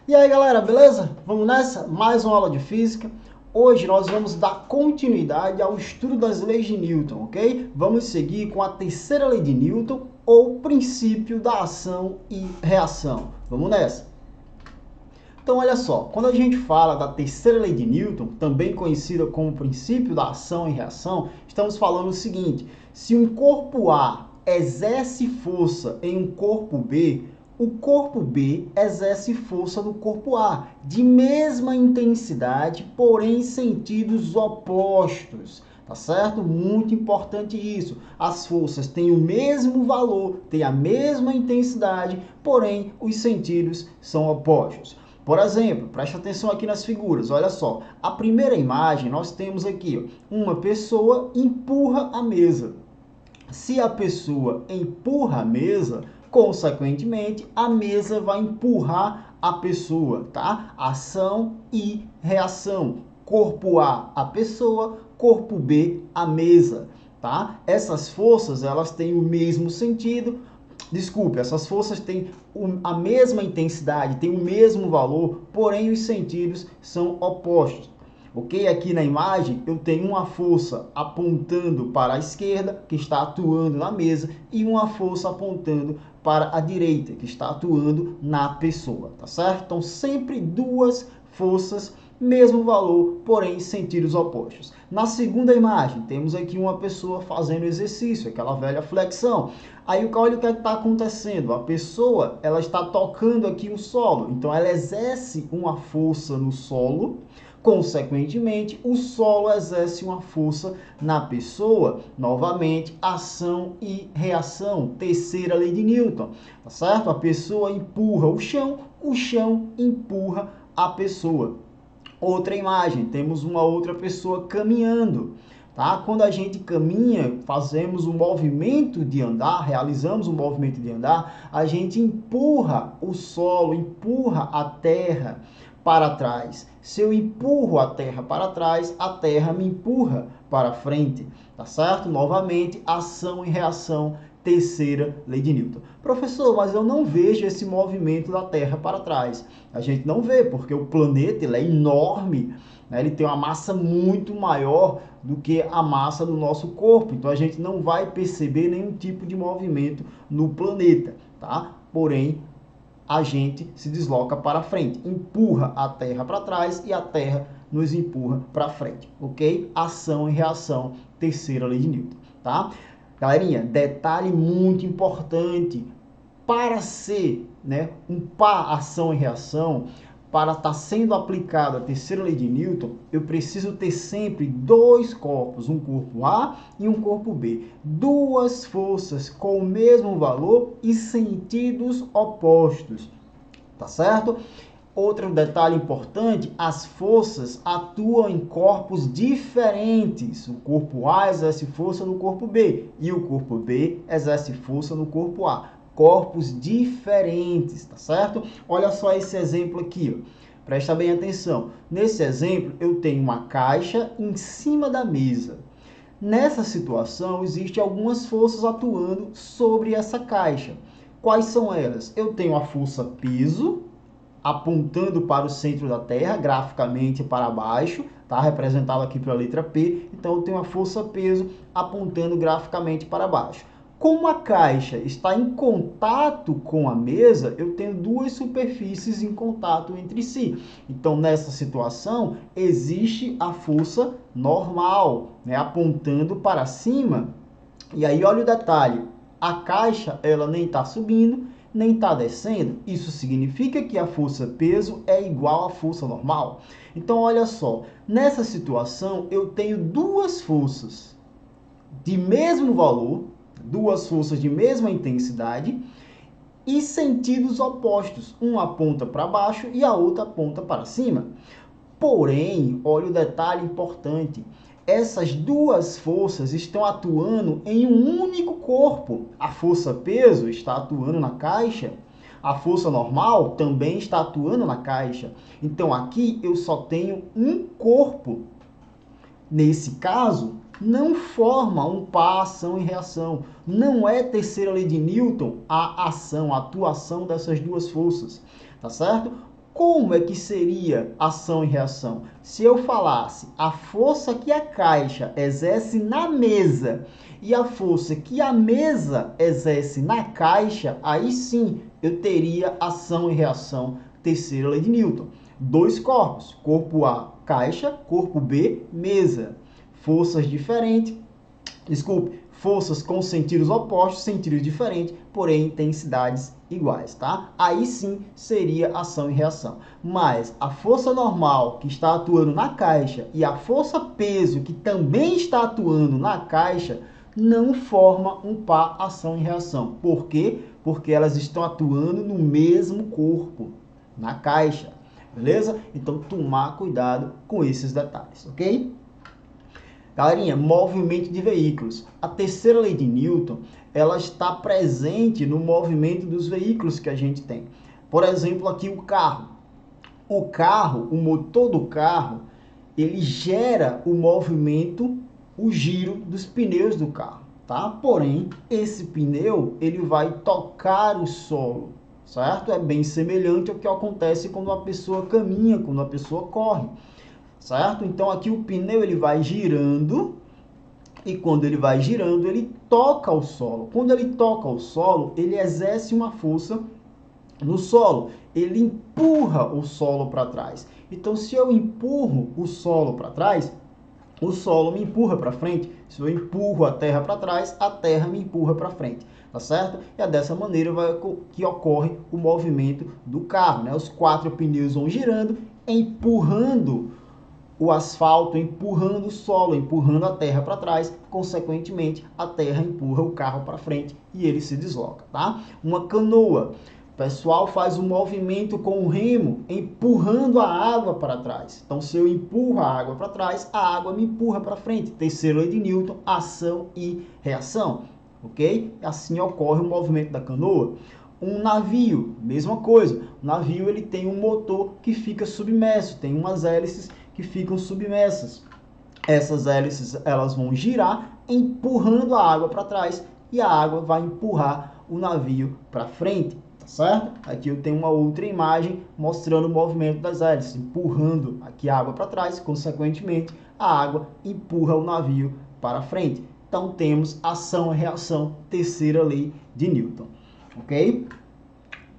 E aí galera, beleza? Vamos nessa? Mais uma aula de física. Hoje nós vamos dar continuidade ao estudo das leis de Newton, ok? Vamos seguir com a terceira lei de Newton, ou princípio da ação e reação. Vamos nessa? Então olha só, quando a gente fala da terceira lei de Newton, também conhecida como princípio da ação e reação, estamos falando o seguinte: se um corpo A exerce força em um corpo B, o corpo B exerce força no corpo A, de mesma intensidade, porém em sentidos opostos. Tá certo? Muito importante isso. As forças têm o mesmo valor, têm a mesma intensidade, porém os sentidos são opostos. Por exemplo, preste atenção aqui nas figuras, olha só. A primeira imagem, nós temos aqui, ó, uma pessoa empurra a mesa. Se a pessoa empurra a mesa, consequentemente, a mesa vai empurrar a pessoa, tá? Ação e reação. Corpo A pessoa, corpo B, a mesa, tá? Essas forças, elas têm o mesmo sentido. Desculpe, essas forças têm a mesma intensidade, têm o mesmo valor, porém os sentidos são opostos. Ok? Aqui na imagem eu tenho uma força apontando para a esquerda, que está atuando na mesa, e uma força apontando para a direita, que está atuando na pessoa, tá certo? Então sempre duas forças, mesmo valor, porém sentidos opostos. Na segunda imagem, temos aqui uma pessoa fazendo exercício, aquela velha flexão. Aí olha o que está acontecendo. A pessoa, ela está tocando aqui o solo, então ela exerce uma força no solo. Consequentemente, o solo exerce uma força na pessoa. Novamente, ação e reação. Terceira lei de Newton, tá certo? A pessoa empurra o chão empurra a pessoa. Outra imagem, temos uma outra pessoa caminhando. Tá? Quando a gente caminha, fazemos um movimento de andar, realizamos um movimento de andar, a gente empurra o solo, empurra a terra para trás. Se eu empurro a terra para trás, a terra me empurra para frente, tá certo? Novamente, ação e reação, terceira lei de Newton. Professor, mas eu não vejo esse movimento da terra para trás. A gente não vê, porque o planeta ele é enorme, né? Ele tem uma massa muito maior do que a massa do nosso corpo, então a gente não vai perceber nenhum tipo de movimento no planeta, tá? Porém, a gente se desloca para frente, empurra a Terra para trás e a Terra nos empurra para frente, ok? Ação e reação, terceira lei de Newton, tá? Galerinha, detalhe muito importante, para ser, né, um par ação e reação, para estar sendo aplicada a terceira lei de Newton, eu preciso ter sempre dois corpos, um corpo A e um corpo B. Duas forças com o mesmo valor e sentidos opostos. Tá certo? Outro detalhe importante, as forças atuam em corpos diferentes. O corpo A exerce força no corpo B e o corpo B exerce força no corpo A. Corpos diferentes, tá certo? Olha só esse exemplo aqui, ó. Presta bem atenção. Nesse exemplo, eu tenho uma caixa em cima da mesa. Nessa situação, existem algumas forças atuando sobre essa caixa. Quais são elas? Eu tenho a força peso, apontando para o centro da Terra, graficamente para baixo, tá? Representado aqui pela letra P. Então, eu tenho a força peso apontando graficamente para baixo. Como a caixa está em contato com a mesa, eu tenho duas superfícies em contato entre si. Então, nessa situação, existe a força normal, né? Apontando para cima. E aí, olha o detalhe. A caixa, ela nem está subindo, nem está descendo. Isso significa que a força peso é igual à força normal. Então, olha só. Nessa situação, eu tenho duas forças de mesmo valor, duas forças de mesma intensidade e sentidos opostos. Uma aponta para baixo e a outra aponta para cima. Porém, olha o detalhe importante. Essas duas forças estão atuando em um único corpo. A força peso está atuando na caixa. A força normal também está atuando na caixa. Então, aqui eu só tenho um corpo. Nesse caso, não forma um par ação e reação. Não é terceira lei de Newton a ação, a atuação dessas duas forças. Tá certo? Como é que seria ação e reação? Se eu falasse a força que a caixa exerce na mesa e a força que a mesa exerce na caixa, aí sim eu teria ação e reação, terceira lei de Newton. Dois corpos, corpo A, caixa, corpo B, mesa. Forças diferentes, forças com sentidos opostos, sentidos diferentes, porém intensidades iguais, tá? Aí sim seria ação e reação. Mas a força normal que está atuando na caixa e a força peso que também está atuando na caixa não forma um par ação e reação. Por quê? Porque elas estão atuando no mesmo corpo, na caixa, beleza? Então tomar cuidado com esses detalhes, ok? Galerinha, movimento de veículos. A terceira lei de Newton, ela está presente no movimento dos veículos que a gente tem. Por exemplo, aqui o carro. O motor do carro, ele gera o movimento, o giro dos pneus do carro, tá? Porém, esse pneu, ele vai tocar o solo, certo? É bem semelhante ao que acontece quando uma pessoa caminha, quando uma pessoa corre. Certo? Então aqui o pneu ele vai girando e quando ele vai girando ele toca o solo. Quando ele toca o solo, ele exerce uma força no solo. Ele empurra o solo para trás. Então se eu empurro o solo para trás, o solo me empurra para frente. Se eu empurro a terra para trás, a terra me empurra para frente. Tá certo? E é dessa maneira que ocorre o movimento do carro, né? Os quatro pneus vão girando, empurrando o asfalto, empurrando o solo, empurrando a terra para trás, consequentemente a terra empurra o carro para frente e ele se desloca, tá? Uma canoa, o pessoal faz um movimento com o remo, empurrando a água para trás. Então, se eu empurro a água para trás, a água me empurra para frente. Terceira lei de Newton, ação e reação, ok? Assim ocorre o movimento da canoa. Um navio, mesma coisa. O navio ele tem um motor que fica submerso, tem umas hélices que ficam submersas. Essas hélices elas vão girar, empurrando a água para trás e a água vai empurrar o navio para frente, tá certo? Aqui eu tenho uma outra imagem mostrando o movimento das hélices, empurrando aqui a água para trás, consequentemente a água empurra o navio para frente. Então temos ação e reação, terceira lei de Newton, ok?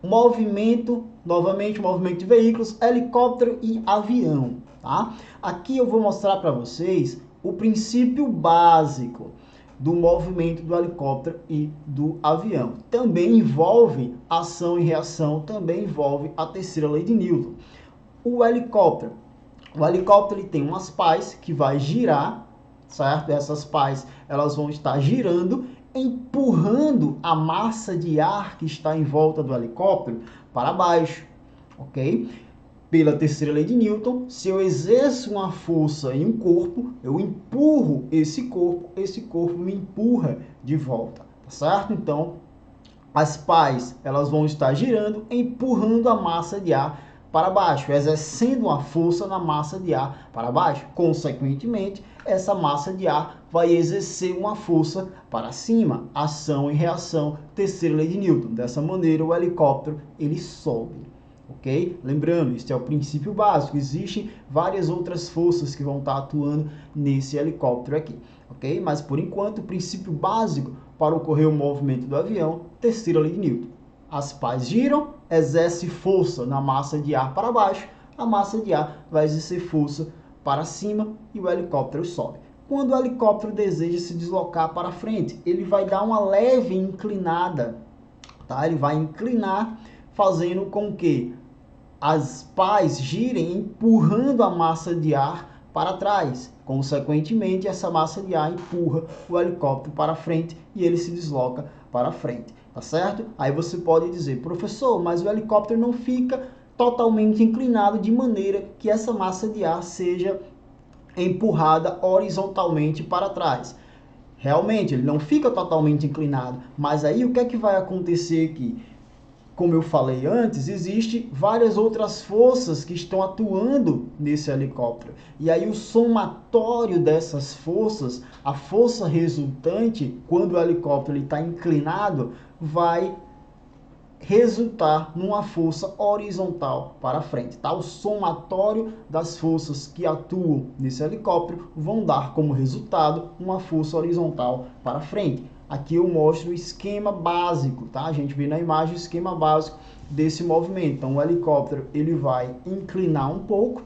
Movimento, novamente movimento de veículos, helicóptero e avião. Tá? Aqui eu vou mostrar para vocês o princípio básico do movimento do helicóptero e do avião. Também envolve ação e reação, também envolve a terceira lei de Newton. O helicóptero ele tem umas pás que vai girar, certo? Essas pás elas vão estar girando, empurrando a massa de ar que está em volta do helicóptero para baixo, ok? Pela terceira lei de Newton, se eu exerço uma força em um corpo, eu empurro esse corpo me empurra de volta, tá certo? Então, as pás, elas vão estar girando, empurrando a massa de ar para baixo, exercendo uma força na massa de ar para baixo. Consequentemente, essa massa de ar vai exercer uma força para cima, ação e reação, terceira lei de Newton. Dessa maneira, o helicóptero, ele sobe. Ok? Lembrando, este é o princípio básico. Existem várias outras forças que vão estar atuando nesse helicóptero aqui. Ok? Mas, por enquanto, o princípio básico para ocorrer o movimento do avião, terceira lei de Newton. As pás giram, exerce força na massa de ar para baixo, a massa de ar vai exercer força para cima e o helicóptero sobe. Quando o helicóptero deseja se deslocar para frente, ele vai dar uma leve inclinada, tá? Ele vai inclinar, fazendo com que as pás girem, empurrando a massa de ar para trás. Consequentemente, essa massa de ar empurra o helicóptero para frente e ele se desloca para frente, tá certo? Aí você pode dizer, professor, mas o helicóptero não fica totalmente inclinado de maneira que essa massa de ar seja empurrada horizontalmente para trás. Realmente, ele não fica totalmente inclinado, mas aí o que é que vai acontecer aqui? Como eu falei antes, existem várias outras forças que estão atuando nesse helicóptero. E aí o somatório dessas forças, a força resultante, quando o helicóptero está inclinado, vai resultar numa força horizontal para frente, tá? O somatório das forças que atuam nesse helicóptero vão dar como resultado uma força horizontal para frente. Aqui eu mostro o esquema básico, tá? A gente vê na imagem o esquema básico desse movimento. Então o helicóptero ele vai inclinar um pouco,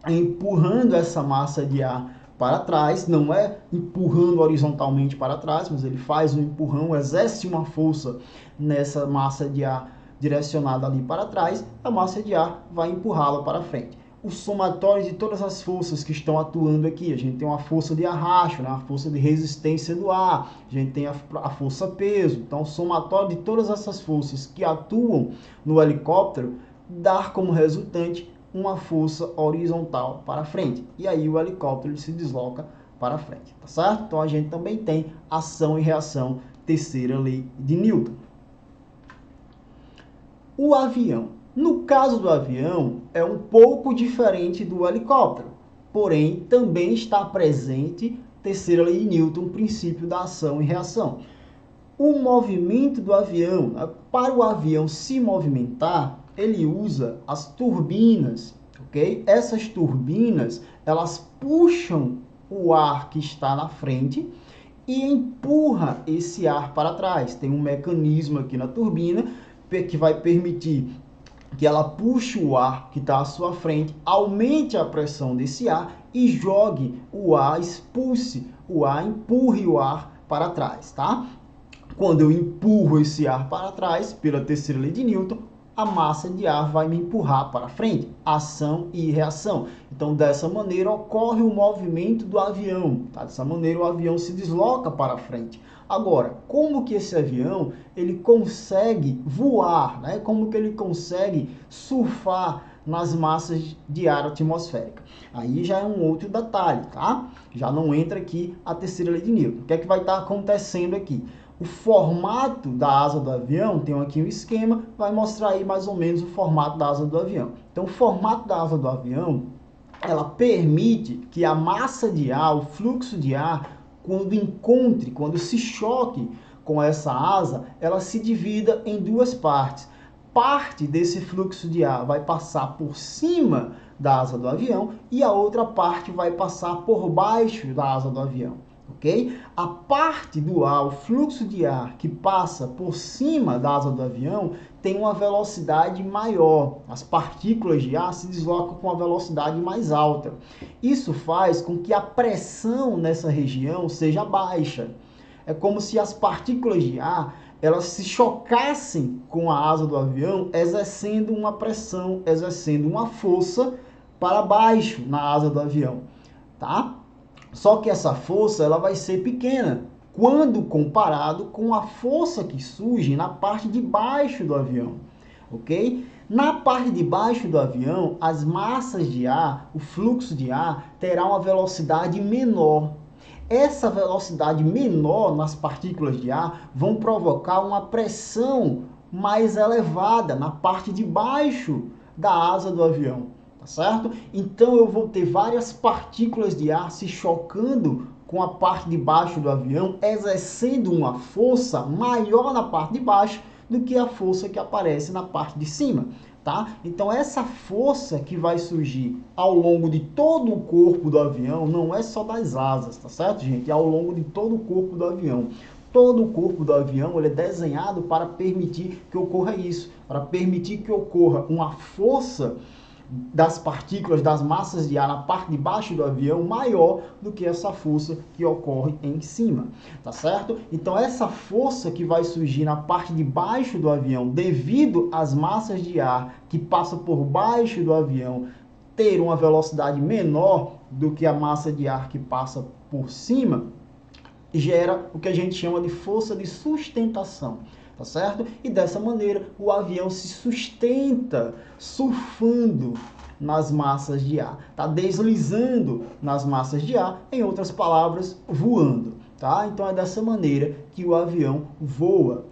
empurrando essa massa de ar para trás, não é empurrando horizontalmente para trás, mas ele faz um empurrão, exerce uma força nessa massa de ar direcionada ali para trás, a massa de ar vai empurrá-la para frente. O somatório de todas as forças que estão atuando aqui, a gente tem uma força de arrasto, né? Uma força de resistência do ar, a gente tem a força peso, então o somatório de todas essas forças que atuam no helicóptero dá como resultante uma força horizontal para frente. E aí o helicóptero ele se desloca para frente, tá certo? Então a gente também tem ação e reação, terceira lei de Newton. O avião. No caso do avião, é um pouco diferente do helicóptero, porém também está presente terceira lei de Newton, princípio da ação e reação. O movimento do avião, para o avião se movimentar, ele usa as turbinas, ok? Essas turbinas, elas puxam o ar que está na frente e empurra esse ar para trás. Tem um mecanismo aqui na turbina que vai permitir que ela puxe o ar que está à sua frente, aumente a pressão desse ar e jogue o ar, expulse o ar, empurre o ar para trás, tá? Quando eu empurro esse ar para trás, pela terceira lei de Newton, a massa de ar vai me empurrar para frente, ação e reação. Então, dessa maneira, ocorre o movimento do avião. Tá? Dessa maneira, o avião se desloca para frente. Agora, como que esse avião ele consegue voar? Né? Como que ele consegue surfar nas massas de ar atmosférica? Aí já é um outro detalhe, tá? Já não entra aqui a terceira lei de Newton. O que é que vai estar acontecendo aqui? O formato da asa do avião, tem aqui um esquema, vai mostrar aí mais ou menos o formato da asa do avião. Então, o formato da asa do avião, ela permite que a massa de ar, o fluxo de ar, quando se choque com essa asa, ela se divida em duas partes. Parte desse fluxo de ar vai passar por cima da asa do avião e a outra parte vai passar por baixo da asa do avião. Ok? A parte do ar, o fluxo de ar que passa por cima da asa do avião tem uma velocidade maior. As partículas de ar se deslocam com uma velocidade mais alta. Isso faz com que a pressão nessa região seja baixa. É como se as partículas de ar elas se chocassem com a asa do avião, exercendo uma pressão, exercendo uma força para baixo na asa do avião, tá? Só que essa força ela vai ser pequena quando comparado com a força que surge na parte de baixo do avião, ok? Na parte de baixo do avião, as massas de ar, o fluxo de ar, terá uma velocidade menor. Essa velocidade menor nas partículas de ar vão provocar uma pressão mais elevada na parte de baixo da asa do avião. Certo? Então eu vou ter várias partículas de ar se chocando com a parte de baixo do avião, exercendo uma força maior na parte de baixo do que a força que aparece na parte de cima, tá? Então essa força que vai surgir ao longo de todo o corpo do avião, não é só das asas, tá certo, gente? É ao longo de todo o corpo do avião. Todo o corpo do avião ele é desenhado para permitir que ocorra isso, para permitir que ocorra uma força das partículas, das massas de ar na parte de baixo do avião maior do que essa força que ocorre em cima, tá certo? Então essa força que vai surgir na parte de baixo do avião devido às massas de ar que passam por baixo do avião ter uma velocidade menor do que a massa de ar que passa por cima, gera o que a gente chama de força de sustentação. Tá certo? E dessa maneira o avião se sustenta surfando nas massas de ar, tá? Deslizando nas massas de ar, em outras palavras, voando, tá? Então é dessa maneira que o avião voa,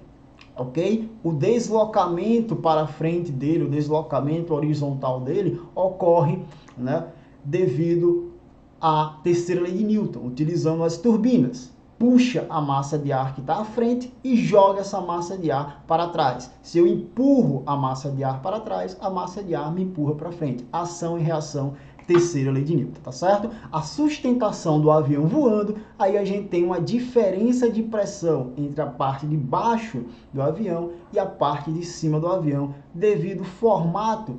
ok? O deslocamento para frente dele, o deslocamento horizontal dele ocorre, né, devido à terceira lei de Newton, utilizando as turbinas. puxa a massa de ar que está à frente e joga essa massa de ar para trás. Se eu empurro a massa de ar para trás, a massa de ar me empurra para frente. Ação e reação, terceira lei de Newton, tá certo? A sustentação do avião voando, aí a gente tem uma diferença de pressão entre a parte de baixo do avião e a parte de cima do avião, devido ao formato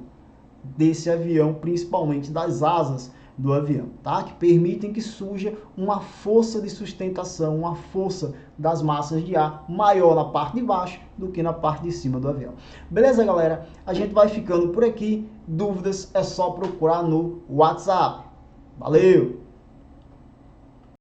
desse avião, principalmente das asas do avião, tá? Que permitem que surja uma força de sustentação, uma força das massas de ar maior na parte de baixo do que na parte de cima do avião. Beleza, galera? A gente vai ficando por aqui. Dúvidas é só procurar no WhatsApp. Valeu!